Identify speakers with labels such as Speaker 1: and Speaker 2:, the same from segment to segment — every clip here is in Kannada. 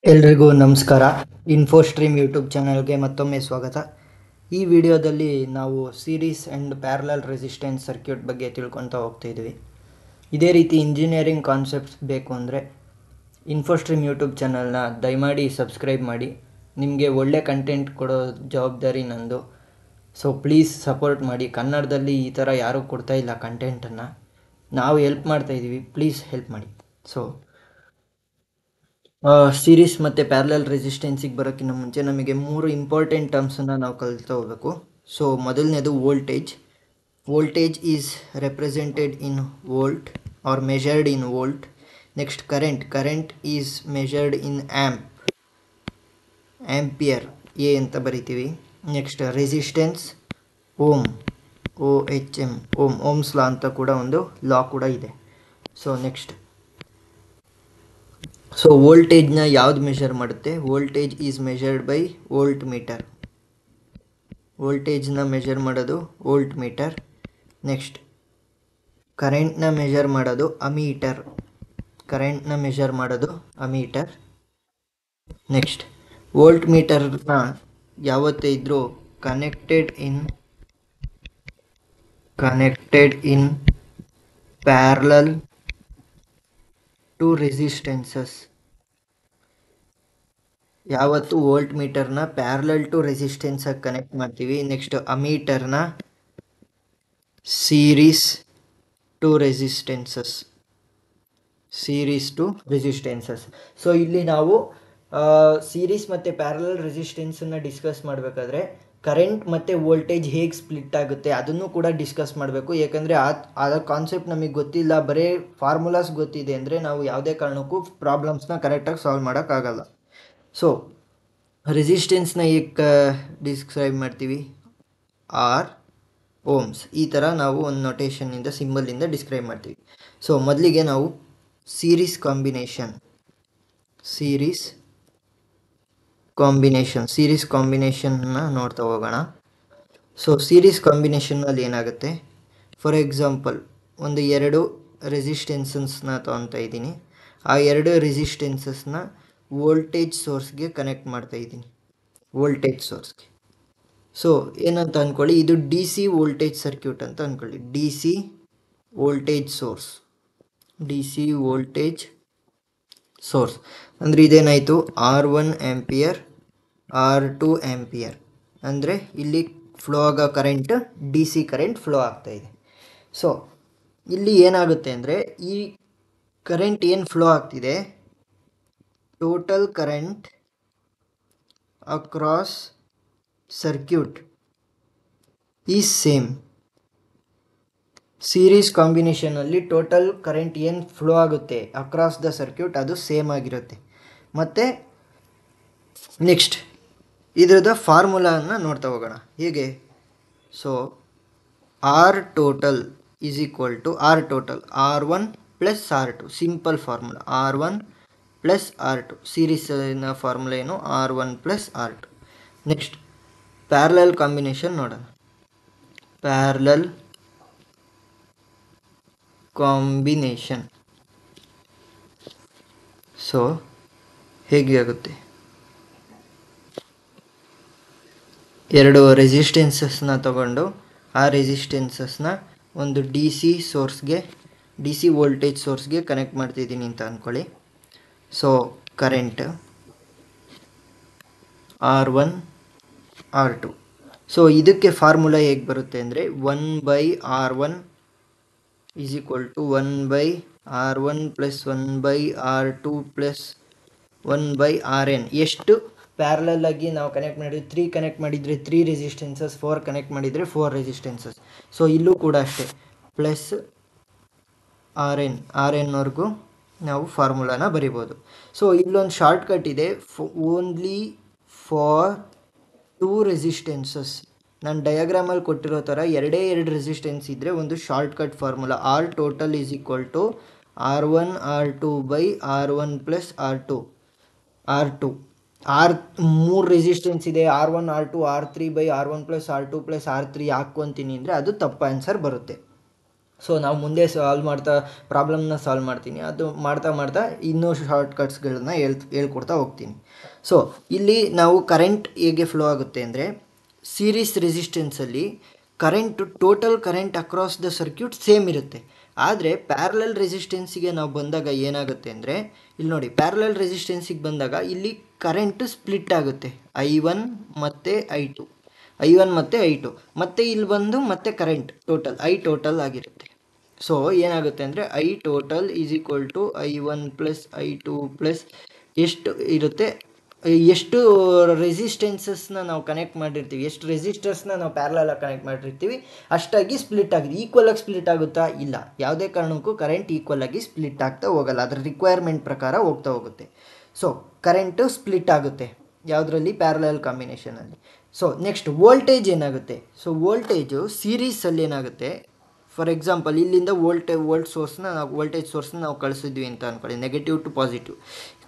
Speaker 1: ಎಲ್ರಿಗೂ ನಮಸ್ಕಾರ. ಇನ್ಫೋಸ್ಟ್ರೀಮ್ ಯೂಟ್ಯೂಬ್ ಚಾನಲ್ಗೆ ಮತ್ತೊಮ್ಮೆ ಸ್ವಾಗತ. ಈ ವಿಡಿಯೋದಲ್ಲಿ ನಾವು series and parallel resistance circuit ಬಗ್ಗೆ ತಿಳ್ಕೊತಾ ಹೋಗ್ತಾಯಿದ್ವಿ. ಇದೇ ರೀತಿ ಇಂಜಿನಿಯರಿಂಗ್ ಕಾನ್ಸೆಪ್ಟ್ಸ್ ಬೇಕು ಅಂದರೆ ಇನ್ಫೋಸ್ಟ್ರೀಮ್ ಯೂಟ್ಯೂಬ್ ಚಾನಲ್ನ ದಯಮಾಡಿ ಸಬ್ಸ್ಕ್ರೈಬ್ ಮಾಡಿ. ನಿಮಗೆ ಒಳ್ಳೆ ಕಂಟೆಂಟ್ ಕೊಡೋ ಜವಾಬ್ದಾರಿ ನಂದು. ಸೊ ಪ್ಲೀಸ್ ಸಪೋರ್ಟ್ ಮಾಡಿ. ಕನ್ನಡದಲ್ಲಿ ಈ ಥರ ಯಾರೂ ಕೊಡ್ತಾಯಿಲ್ಲ ಕಂಟೆಂಟನ್ನು, ನಾವು ಹೆಲ್ಪ್ ಮಾಡ್ತಾಯಿದ್ದೀವಿ, ಪ್ಲೀಸ್ ಹೆಲ್ಪ್ ಮಾಡಿ. ಸೊ ಸೀರೀಸ್ ಮತ್ತು ಪ್ಯಾರಲಲ್ ರೆಸಿಸ್ಟೆನ್ಸಿಗೆ ಬರೋಕ್ಕಿಂತ ಮುಂಚೆ ನಮಗೆ 3 ಇಂಪಾರ್ಟೆಂಟ್ ಟರ್ಮ್ಸನ್ನು ನಾವು ಕಲಿತಾ ಹೋಗಬೇಕು. ಸೊ ಮೊದಲನೇದು voltage. Voltage is represented in volt are measured in volt. Next current. Current is measured in ampere, A ಅಂತ ಬರಿತೀವಿ. Next resistance, ohm, OHM, ohm's law ಅಂತ ಕೂಡ ಒಂದು ಲಾ ಕೂಡ ಇದೆ. ಸೊ ನೆಕ್ಸ್ಟ್, ಸೊ ವೋಲ್ಟೇಜ್ನ ಯಾವ್ದು ಮೆಷರ್ ಮಾಡುತ್ತೆ? Voltage is measured by volt meter. ವೋಲ್ಟೇಜ್ನ ಮೆಷರ್ ಮಾಡೋದು ವೋಲ್ಟ್ ಮೀಟರ್. ನೆಕ್ಸ್ಟ್ ಕರೆಂಟ್ನ ಮೆಷರ್ ಮಾಡೋದು ಅಮೀಟರ್. ಕರೆಂಟ್ನ ಮೆಷರ್ ಮಾಡೋದು ಅಮೀಟರ್. ನೆಕ್ಸ್ಟ್ ವೋಲ್ಟ್ ಮೀಟರ್ನ ಯಾವತ್ತೇ ಇದ್ರೂ connected in parallel to resistances. ಯಾವತ್ತು ವೋಲ್ಟ್ ಮೀಟರ್ನ ಪ್ಯಾರಲಲ್ ಟು ರೆಸಿಸ್ಟೆನ್ಸಾಗಿ ಕನೆಕ್ಟ್ ಮಾಡ್ತೀವಿ. ನೆಕ್ಸ್ಟ್ ಅಮೀಟರ್ನ ಸೀರೀಸ್ ಟು ರೆಸಿಸ್ಟೆನ್ಸಸ್. ಸೊ ಇಲ್ಲಿ ನಾವು ಸೀರೀಸ್ ಮತ್ತು ಪ್ಯಾರಲಲ್ ರೆಸಿಸ್ಟೆನ್ಸನ್ನು ಡಿಸ್ಕಸ್ ಮಾಡಬೇಕಾದ್ರೆ ಕರೆಂಟ್ ಮತ್ತು ವೋಲ್ಟೇಜ್ ಹೇಗೆ ಸ್ಪ್ಲಿಟ್ ಆಗುತ್ತೆ ಅದನ್ನು ಕೂಡ ಡಿಸ್ಕಸ್ ಮಾಡಬೇಕು. ಯಾಕಂದರೆ ಆ ಕಾನ್ಸೆಪ್ಟ್ ನಮಗೆ ಗೊತ್ತಿಲ್ಲ, ಬರೀ ಫಾರ್ಮುಲಾಸ್ ಗೊತ್ತಿದೆ ಅಂದರೆ ನಾವು ಯಾವುದೇ ಕಾರಣಕ್ಕೂ ಪ್ರಾಬ್ಲಮ್ಸ್ನ ಕರೆಕ್ಟಾಗಿ ಸಾಲ್ವ್ ಮಾಡೋಕ್ಕಾಗಲ್ಲ. ಸೊ ರೆಸಿಸ್ಟೆನ್ಸ್ನ ಹೇಗೆ ಡಿಸ್ಕ್ರೈಬ್ ಮಾಡ್ತೀವಿ? R ohms. ಈ ಥರ ನಾವು ಒಂದು ನೊಟೇಷನ್ನಿಂದ, ಸಿಂಬಲಿಂದ ಡಿಸ್ಕ್ರೈಬ್ ಮಾಡ್ತೀವಿ. ಸೊ ಮೊದಲಿಗೆ ನಾವು ಸೀರೀಸ್ ಕಾಂಬಿನೇಷನ್ನ ನೋಡ್ತಾ ಹೋಗೋಣ. ಸೊ ಸೀರೀಸ್ ಕಾಂಬಿನೇಷನ್ನಲ್ಲಿ ಏನಾಗುತ್ತೆ? ಫಾರ್ ಎಕ್ಸಾಂಪಲ್ ಒಂದು 2 ರೆಸಿಸ್ಟೆನ್ಸಸ್ನ ತೊಗೊತಾ ಇದ್ದೀನಿ. ಆ 2 ರೆಸಿಸ್ಟೆನ್ಸಸ್ನ ವೋಲ್ಟೇಜ್ ಸೋರ್ಸ್ಗೆ ಕನೆಕ್ಟ್ ಮಾಡ್ತಾ ಇದ್ದೀನಿ. ಸೊ ಏನಂತ ಅಂದ್ಕೊಳ್ಳಿ, ಇದು DC ವೋಲ್ಟೇಜ್ ಸರ್ಕ್ಯೂಟ್ ಅಂತ ಅಂದ್ಕೊಳ್ಳಿ. DC ವೋಲ್ಟೇಜ್ ಸೋರ್ಸ್ ಅಂದರೆ ಇದೇನಾಯಿತು? R1 ampere, R2 ampere. ಅಂದರೆ ಇಲ್ಲಿ ಫ್ಲೋ ಆಗೋ ಕರೆಂಟ್ DC ಕರೆಂಟ್ ಫ್ಲೋ ಆಗ್ತಾಯಿದೆ. ಸೊ ಇಲ್ಲಿ ಏನಾಗುತ್ತೆ ಅಂದರೆ ಈ ಕರೆಂಟ್ ಏನು ಫ್ಲೋ ಆಗ್ತಿದೆ, total current across circuit is same. Series ಕಾಂಬಿನೇಷನಲ್ಲಿ ಟೋಟಲ್ ಕರೆಂಟ್ ಏನು ಫ್ಲೋ ಆಗುತ್ತೆ ಅಕ್ರಾಸ್ ದ ಸರ್ಕ್ಯೂಟ್ ಅದು ಸೇಮ್ ಆಗಿರುತ್ತೆ. ಮತ್ತು ನೆಕ್ಸ್ಟ್ ಇದರದ ಫಾರ್ಮುಲಾನ ನೋಡ್ತಾ ಹೋಗೋಣ. ಹೇಗೆ? So R total is equal to R1 plus R2. Simple formula, R1 plus R2. ಸೀರೀಸಿನ ಫಾರ್ಮುಲಾ ಏನು? R1 plus R2. Next parallel combination ನೋಡೋಣ. ಪ್ಯಾರಲಲ್ ಕಾಂಬಿನೇಷನ್ ಸೊ ಹೇಗೆ ಆಗುತ್ತೆ? 2 ರೆಸಿಸ್ಟೆನ್ಸಸ್ನ ತಗೊಂಡು ಆ ರೆಸಿಸ್ಟೆನ್ಸಸ್ನ ಒಂದು DC ವೋಲ್ಟೇಜ್ ಸೋರ್ಸ್ಗೆ ಕನೆಕ್ಟ್ ಮಾಡ್ತಿದ್ದೀನಿ ಅಂತ ಅಂದ್ಕೊಳ್ಳಿ. So current R1 R2. So ಇದಕ್ಕೆ ಫಾರ್ಮುಲಾ ಹೇಗೆ ಬರುತ್ತೆ ಅಂದರೆ 1/R1 is equal to 1/R1 plus 1/R2 plus 1/Rn. ಎಷ್ಟು ಪ್ಯಾರಲಲ್ ಆಗಿ ನಾವು ಕನೆಕ್ಟ್ ಮಾಡಿದ್ವಿ? 3 ಕನೆಕ್ಟ್ ಮಾಡಿದರೆ 3 ರೆಸಿಸ್ಟೆನ್ಸಸ್, 4 ಕನೆಕ್ಟ್ ಮಾಡಿದರೆ 4 ರೆಸಿಸ್ಟೆನ್ಸಸ್. ಸೊ ಇಲ್ಲೂ ಕೂಡ ಅಷ್ಟೇ, ಪ್ಲಸ್ Rnವರೆಗೂ ನಾವು ಫಾರ್ಮುಲಾನ ಬರಿಬೋದು. ಸೊ ಇಲ್ಲೊಂದು ಶಾರ್ಟ್ಕಟ್ ಇದೆ, ಓನ್ಲಿ ಫಾರ್ 2 ರೆಸಿಸ್ಟೆನ್ಸಸ್. ನಾನು ಡಯಾಗ್ರಾಮಲ್ಲಿ ಕೊಟ್ಟಿರೋ ಥರ 2 ರೆಸಿಸ್ಟೆನ್ಸ್ ಇದ್ದರೆ ಒಂದು shortcut formula R total is equal to R1 R2 by R1 plus R2. 3 resistance ಇದೆ, R1 R2 R3 by R1 plus R2 plus R3 ಹಾಕ್ಕೊತೀನಿ ಅಂದರೆ ಅದು ತಪ್ಪು ಆನ್ಸರ್ ಬರುತ್ತೆ. ಸೊ ನಾವು ಮುಂದೆ ಪ್ರಾಬ್ಲಮ್ನ ಸಾಲ್ವ್ ಮಾಡ್ತೀನಿ. ಅದು ಮಾಡ್ತಾ ಮಾಡ್ತಾ ಇನ್ನೂ ಶಾರ್ಟ್ಕಟ್ಸ್ಗಳನ್ನ ಹೇಳ್ಕೊಡ್ತಾ ಹೋಗ್ತೀನಿ. ಸೊ ಇಲ್ಲಿ ನಾವು ಕರೆಂಟ್ ಹೇಗೆ ಫ್ಲೋ ಆಗುತ್ತೆ ಅಂದರೆ, ಸೀರೀಸ್ ರೆಸಿಸ್ಟೆನ್ಸಲ್ಲಿ total current across the circuit same ಇರುತ್ತೆ. ಆದರೆ ಪ್ಯಾರಲಲ್ ರೆಸಿಸ್ಟೆನ್ಸಿಗೆ ನಾವು ಬಂದಾಗ ಏನಾಗುತ್ತೆ ಅಂದರೆ, ಇಲ್ಲಿ ನೋಡಿ, ಪ್ಯಾರಲಲ್ ರೆಸಿಸ್ಟೆನ್ಸಿಗೆ ಬಂದಾಗ ಇಲ್ಲಿ ಕರೆಂಟು ಸ್ಪ್ಲಿಟ್ ಆಗುತ್ತೆ, I1 ಮತ್ತು I1 ಮತ್ತು I2, ಮತ್ತು ಇಲ್ಲಿ ಬಂದು ಮತ್ತೆ ಕರೆಂಟ್ ಐ ಟೋಟಲ್ ಆಗಿರುತ್ತೆ. ಸೊ ಏನಾಗುತ್ತೆ ಅಂದರೆ I total is equal to I1 plus I2 plus ಎಷ್ಟು ಇರುತ್ತೆ, ಎಷ್ಟು ರೆಸಿಸ್ಟೆನ್ಸಸ್ನ ನಾವು ಕನೆಕ್ಟ್ ಮಾಡಿರ್ತೀವಿ, ಎಷ್ಟು ರೆಸಿಸ್ಟರ್ಸ್ನ ನಾವು ಪ್ಯಾರಲಲಾಗಿ ಕನೆಕ್ಟ್ ಮಾಡಿರ್ತೀವಿ ಅಷ್ಟಾಗಿ ಸ್ಪ್ಲಿಟ್ ಆಗಿದೆ. ಈಕ್ವಲಾಗಿ ಸ್ಪ್ಲಿಟ್ ಆಗುತ್ತಾ? ಇಲ್ಲ, ಯಾವುದೇ ಕಾರಣಕ್ಕೂ ಕರೆಂಟ್ ಈಕ್ವಲಾಗಿ ಸ್ಪ್ಲಿಟ್ ಆಗ್ತಾ ಹೋಗಲ್ಲ, ಅದರ ರಿಕ್ವೈರ್ಮೆಂಟ್ ಪ್ರಕಾರ ಹೋಗ್ತಾ ಹೋಗುತ್ತೆ. ಸೊ ಕರೆಂಟು ಸ್ಪ್ಲಿಟ್ ಆಗುತ್ತೆ ಯಾವುದರಲ್ಲಿ? ಪ್ಯಾರಲಲ್ ಕಾಂಬಿನೇಷನಲ್ಲಿ. ಸೊ ನೆಕ್ಸ್ಟ್ ವೋಲ್ಟೇಜ್ ಏನಾಗುತ್ತೆ? ಸೊ ವೋಲ್ಟೇಜು ಸೀರೀಸಲ್ಲಿ ಏನಾಗುತ್ತೆ, ಫಾರ್ ಎಕ್ಸಾಂಪಲ್ ಇಲ್ಲಿಂದ ವೋಲ್ಟೇಜ್ ಸೋರ್ಸ್ನ ನಾವು ಕಳಿಸಿದ್ವಿ ಅಂತ ಅಂದ್ಕೊಳ್ಳಿ, ನೆಗೆಟಿವ್ ಟು ಪಾಸಿಟಿವ್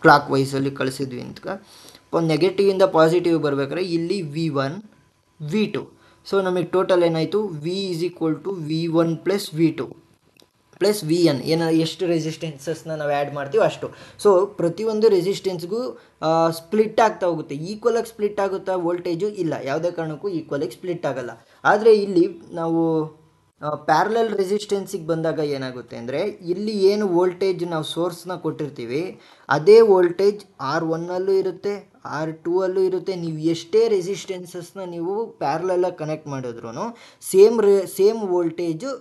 Speaker 1: ಕ್ಲಾಕ್ ವೈಸಲ್ಲಿ ಕಳಿಸಿದ್ವಿ ಅಂತ. ನೆಗೆಟಿವಿಂದ ಪಾಸಿಟಿವ್ ಬರಬೇಕಾದ್ರೆ ಇಲ್ಲಿ V1 V2, ಸೊ ನಮಗೆ ಟೋಟಲ್ ಏನಾಯಿತು, V is equal to V1 plus V2 plus VN. ಎಷ್ಟು ರೆಸಿಸ್ಟೆನ್ಸಸ್ನ ನಾವು ಆ್ಯಡ್ ಮಾಡ್ತೀವಿ ಅಷ್ಟು. ಸೊ ಪ್ರತಿಯೊಂದು ರೆಸಿಸ್ಟೆನ್ಸ್ಗೂ ಸ್ಪ್ಲಿಟ್ ಆಗ್ತಾ ಹೋಗುತ್ತೆ. ಈಕ್ವಲಾಗಿ ಸ್ಪ್ಲಿಟ್ ಆಗುತ್ತಾ ವೋಲ್ಟೇಜು? ಇಲ್ಲ, ಯಾವುದೇ ಕಾರಣಕ್ಕೂ ಈಕ್ವಲಾಗಿ ಸ್ಪ್ಲಿಟ್ ಆಗಲ್ಲ. ಆದರೆ ಇಲ್ಲಿ ನಾವು ಪ್ಯಾರಲಲ್ ರೆಸಿಸ್ಟೆನ್ಸಿಗೆ ಬಂದಾಗ ಏನಾಗುತ್ತೆ ಅಂದರೆ, ಇಲ್ಲಿ ಏನು ವೋಲ್ಟೇಜ್ ನಾವು ಸೋರ್ಸ್ನ ಕೊಟ್ಟಿರ್ತೀವಿ ಅದೇ ವೋಲ್ಟೇಜ್ R1ಅಲ್ಲೂ ಇರುತ್ತೆ, R2ಅಲ್ಲೂ ಇರುತ್ತೆ. ನೀವು ಎಷ್ಟೇ ರೆಸಿಸ್ಟೆನ್ಸಸ್ನ ನೀವು ಪ್ಯಾರಲಲಾಗಿ ಕನೆಕ್ಟ್ ಮಾಡಿದ್ರೂ ಸೇಮ್ ವೋಲ್ಟೇಜು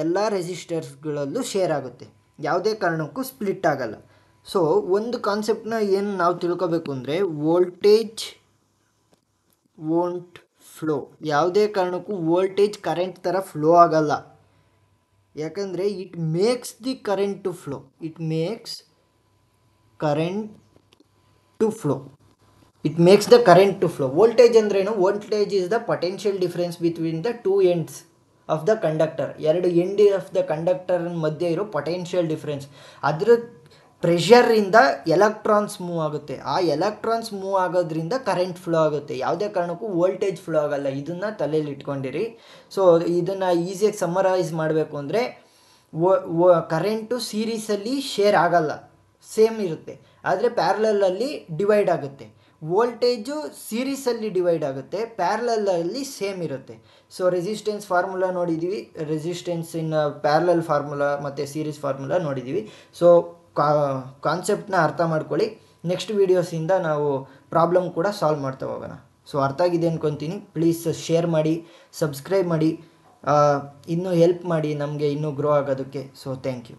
Speaker 1: ಎಲ್ಲ ರೆಸಿಸ್ಟರ್ಸ್ಗಳಲ್ಲೂ ಶೇರ್ ಆಗುತ್ತೆ, ಯಾವುದೇ ಕಾರಣಕ್ಕೂ ಸ್ಪ್ಲಿಟ್ ಆಗಲ್ಲ. ಸೊ ಒಂದು ಕಾನ್ಸೆಪ್ಟನ್ನ ಏನು ನಾವು ತಿಳ್ಕೊಬೇಕು ಅಂದರೆ, ವೋಲ್ಟೇಜ್ ವೋಂಟ್ ಫ್ಲೋ, ಯಾವುದೇ ಕಾರಣಕ್ಕೂ ವೋಲ್ಟೇಜ್ ಕರೆಂಟ್ ಥರ ಫ್ಲೋ ಆಗಲ್ಲ. ಯಾಕಂದರೆ it makes the current to flow, it makes the current to flow. Voltage ಅಂದ್ರೇನು? Voltage is the potential difference between the two ends of the conductor. ಎರಡು ಎಂಡ್ ಆಫ್ ದ ಕಂಡಕ್ಟರ್ ಮಧ್ಯೆ ಇರೋ ಪೊಟೆನ್ಷಿಯಲ್ ಡಿಫರೆನ್ಸ್. ಅದರ ಪ್ರೆಷರಿಂದ ಎಲೆಕ್ಟ್ರಾನ್ಸ್ ಮೂವ್ ಆಗುತ್ತೆ, ಆ ಎಲೆಕ್ಟ್ರಾನ್ಸ್ ಮೂವ್ ಆಗೋದ್ರಿಂದ ಕರೆಂಟ್ ಫ್ಲೋ ಆಗುತ್ತೆ, ಯಾವುದೇ ಕಾರಣಕ್ಕೂ ವೋಲ್ಟೇಜ್ ಫ್ಲೋ ಆಗಲ್ಲ. ಇದನ್ನು ತಲೆಯಲ್ಲಿ ಇಟ್ಕೊಂಡಿರಿ. ಸೊ ಇದನ್ನು ಈಸಿಯಾಗಿ ಸಮ್ಮರೈಸ್ ಮಾಡಬೇಕು ಅಂದರೆ, ಕರೆಂಟು ಸೀರೀಸಲ್ಲಿ ಶೇರ್ ಆಗಲ್ಲ, ಸೇಮ್ ಇರುತ್ತೆ. ಆದರೆ ಪ್ಯಾರಲಲ್ಲಿ ಡಿವೈಡ್ ಆಗುತ್ತೆ. ವೋಲ್ಟೇಜು ಸೀರೀಸಲ್ಲಿ ಡಿವೈಡ್ ಆಗುತ್ತೆ, ಪ್ಯಾರಲಲ್ಲಿ ಸೇಮ್ ಇರುತ್ತೆ. ಸೊ ರೆಸಿಸ್ಟೆನ್ಸ್ ಫಾರ್ಮುಲಾ ನೋಡಿದ್ದೀವಿ, ರೆಸಿಸ್ಟೆನ್ಸ್ ಇನ್ ಪ್ಯಾರಲಲ್ ಫಾರ್ಮುಲಾ ಮತ್ತು ಸೀರೀಸ್ ಫಾರ್ಮುಲಾ ನೋಡಿದ್ದೀವಿ. ಸೊ ಕಾನ್ಸೆಪ್ಟನ್ನ ಅರ್ಥ ಮಾಡ್ಕೊಳ್ಳಿ. ನೆಕ್ಸ್ಟ್ ವೀಡಿಯೋಸಿಂದ ನಾವು ಪ್ರಾಬ್ಲಮ್ ಕೂಡ ಸಾಲ್ವ್ ಮಾಡ್ತಾ ಹೋಗೋಣ. ಸೊ ಅರ್ಥ ಆಗಿದೆ ಅಂದ್ಕೊತೀನಿ. ಪ್ಲೀಸ್ ಶೇರ್ ಮಾಡಿ, ಸಬ್ಸ್ಕ್ರೈಬ್ ಮಾಡಿ, ಇನ್ನೂ ಹೆಲ್ಪ್ ಮಾಡಿ ನಮಗೆ ಇನ್ನೂ ಗ್ರೋ ಆಗೋದಕ್ಕೆ. So thank you.